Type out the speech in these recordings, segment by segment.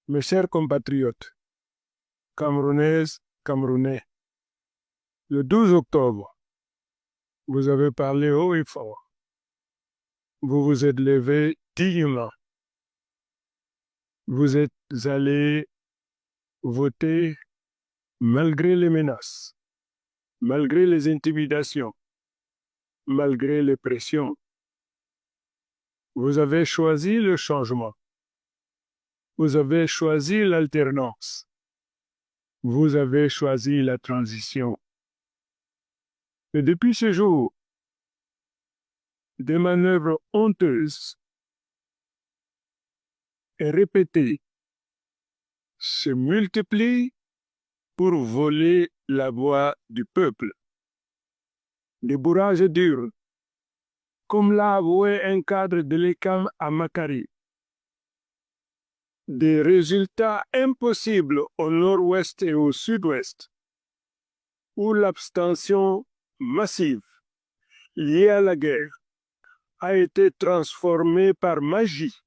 Mes chers compatriotes, Camerounaises, Camerounais, le 12 octobre, vous avez parlé haut et fort. Vous vous êtes levés dignement. Vous êtes allés voter malgré les menaces, malgré les intimidations, malgré les pressions. Vous avez choisi le changement. Vous avez choisi l'alternance. Vous avez choisi la transition. Et depuis ce jour, des manœuvres honteuses et répétées se multiplient pour voler la voix du peuple. Des bourrages durs, comme l'a avoué un cadre de l'ECAM à Makari. Des résultats impossibles au nord-ouest et au sud-ouest, où l'abstention massive liée à la guerre a été transformée par magie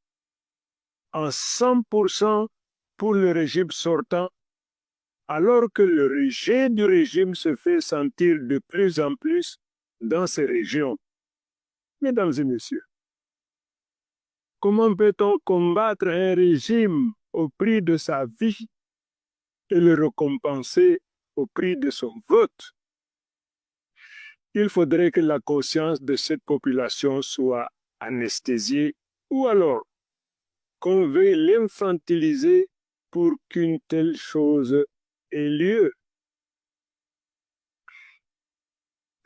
en 100% pour le régime sortant, alors que le rejet du régime se fait sentir de plus en plus dans ces régions. Mesdames et messieurs, comment peut-on combattre un régime au prix de sa vie et le récompenser au prix de son vote? Il faudrait que la conscience de cette population soit anesthésiée ou alors qu'on veuille l'infantiliser pour qu'une telle chose ait lieu.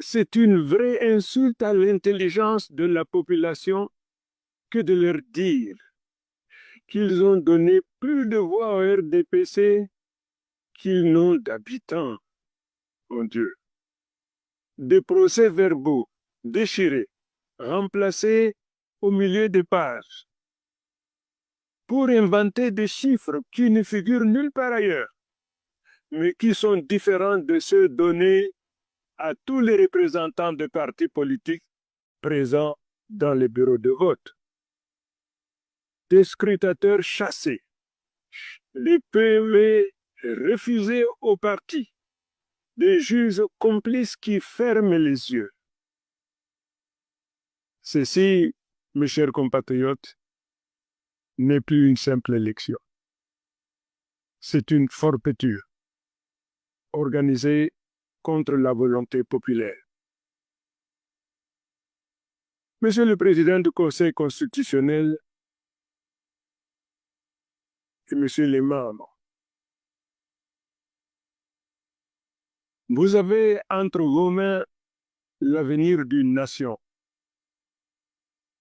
C'est une vraie insulte à l'intelligence de la population que de leur dire qu'ils ont donné plus de voix au RDPC qu'ils n'ont d'habitants. Mon Dieu. Des procès-verbaux déchirés, remplacés au milieu des pages, pour inventer des chiffres qui ne figurent nulle part ailleurs, mais qui sont différents de ceux donnés à tous les représentants de partis politiques présents dans les bureaux de vote. Des scrutateurs chassés, les PV refusés aux partis, des juges complices qui ferment les yeux. Ceci, mes chers compatriotes, n'est plus une simple élection. C'est une forfaiture organisée contre la volonté populaire. Monsieur le Président du Conseil constitutionnel et Monsieur les membres, vous avez entre vos mains l'avenir d'une nation.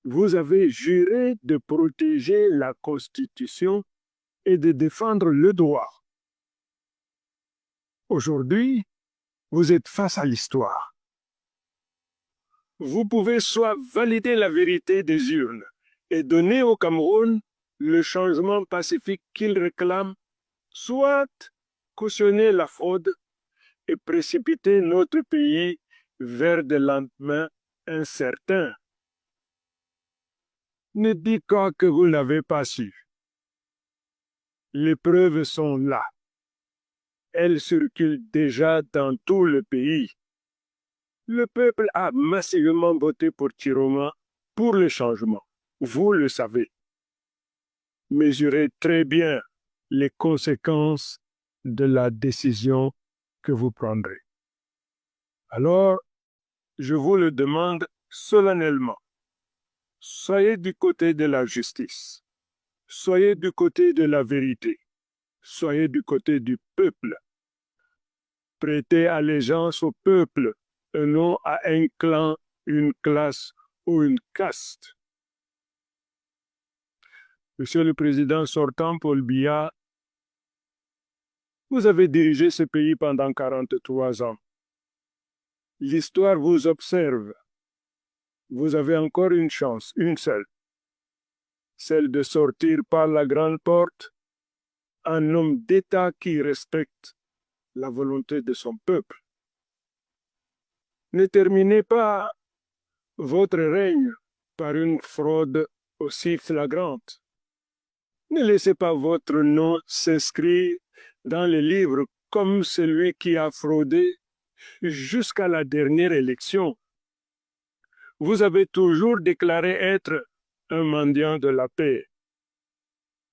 Vous avez juré de protéger la Constitution et de défendre le droit. Aujourd'hui, vous êtes face à l'histoire. Vous pouvez soit valider la vérité des urnes et donner au Cameroun le changement pacifique qu'il réclame, soit cautionner la fraude et précipiter notre pays vers des lendemains incertains. Ne dites pas que vous n'avez pas su. Les preuves sont là. Elles circulent déjà dans tout le pays. Le peuple a massivement voté pour Chiroma pour le changement. Vous le savez. Mesurez très bien les conséquences de la décision que vous prendrez. Alors, je vous le demande solennellement. Soyez du côté de la justice. Soyez du côté de la vérité. Soyez du côté du peuple. Prêtez allégeance au peuple et non à un clan, une classe ou une caste. Monsieur le Président sortant Paul Biya, vous avez dirigé ce pays pendant 43 ans. L'histoire vous observe. Vous avez encore une chance, une seule, celle de sortir par la grande porte un homme d'État qui respecte la volonté de son peuple. Ne terminez pas votre règne par une fraude aussi flagrante. Ne laissez pas votre nom s'inscrire dans les livres comme celui qui a fraudé jusqu'à la dernière élection. Vous avez toujours déclaré être un mendiant de la paix.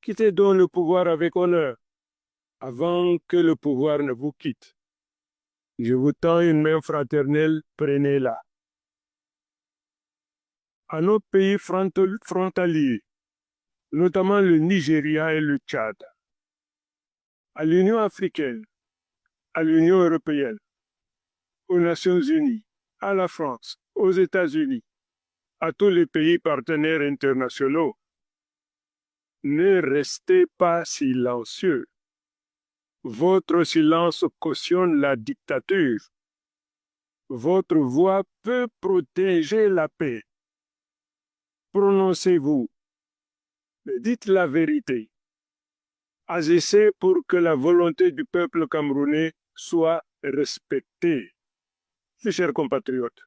Quittez donc le pouvoir avec honneur avant que le pouvoir ne vous quitte. Je vous tends une main fraternelle, prenez-la. À nos pays frontaliers, notamment le Nigeria et le Tchad, à l'Union africaine, à l'Union européenne, aux Nations unies, à la France, aux États-Unis, à tous les pays partenaires internationaux. Ne restez pas silencieux. Votre silence cautionne la dictature. Votre voix peut protéger la paix. Prononcez-vous. Dites la vérité. Agissez pour que la volonté du peuple camerounais soit respectée. Mes chers compatriotes,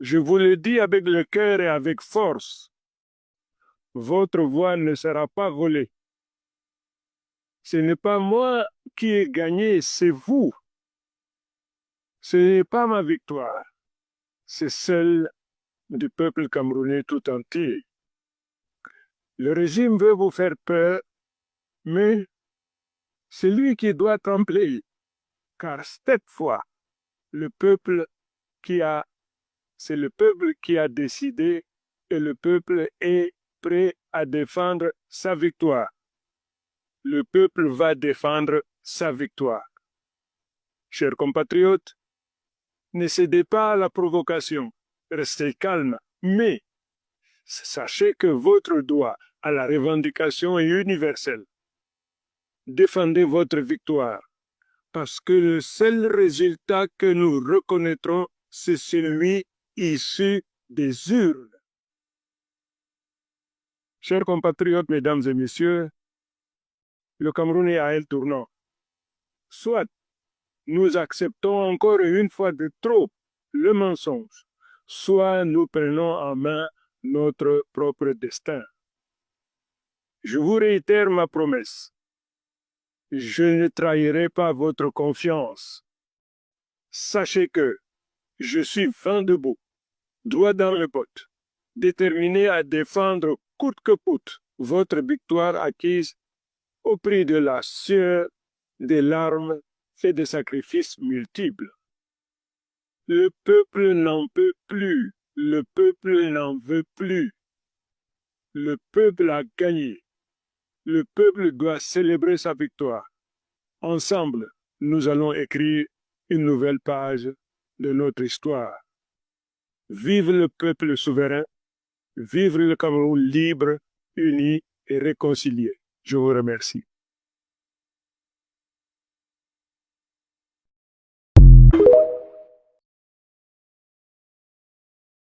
je vous le dis avec le cœur et avec force, votre voix ne sera pas volée. Ce n'est pas moi qui ai gagné, c'est vous. Ce n'est pas ma victoire, c'est celle du peuple camerounais tout entier. Le régime veut vous faire peur, mais c'est lui qui doit trembler, car cette fois, c'est le peuple qui a décidé et le peuple est prêt à défendre sa victoire. Le peuple va défendre sa victoire. Chers compatriotes, ne cédez pas à la provocation, restez calme, mais sachez que votre droit à la revendication est universel. Défendez votre victoire, parce que le seul résultat que nous reconnaîtrons, c'est celui issu des urnes. Chers compatriotes, mesdames et messieurs, le Cameroun est à un tournant. Soit nous acceptons encore une fois de trop le mensonge, soit nous prenons en main notre propre destin. Je vous réitère ma promesse. Je ne trahirai pas votre confiance. Sachez que je suis vent debout, droit dans le bottes, déterminé à défendre coûte que coûte votre victoire acquise au prix de la sueur, des larmes et des sacrifices multiples. Le peuple n'en peut plus, le peuple n'en veut plus. Le peuple a gagné. Le peuple doit célébrer sa victoire. Ensemble, nous allons écrire une nouvelle page de notre histoire. Vive le peuple souverain, vive le Cameroun libre, uni et réconcilié. Je vous remercie.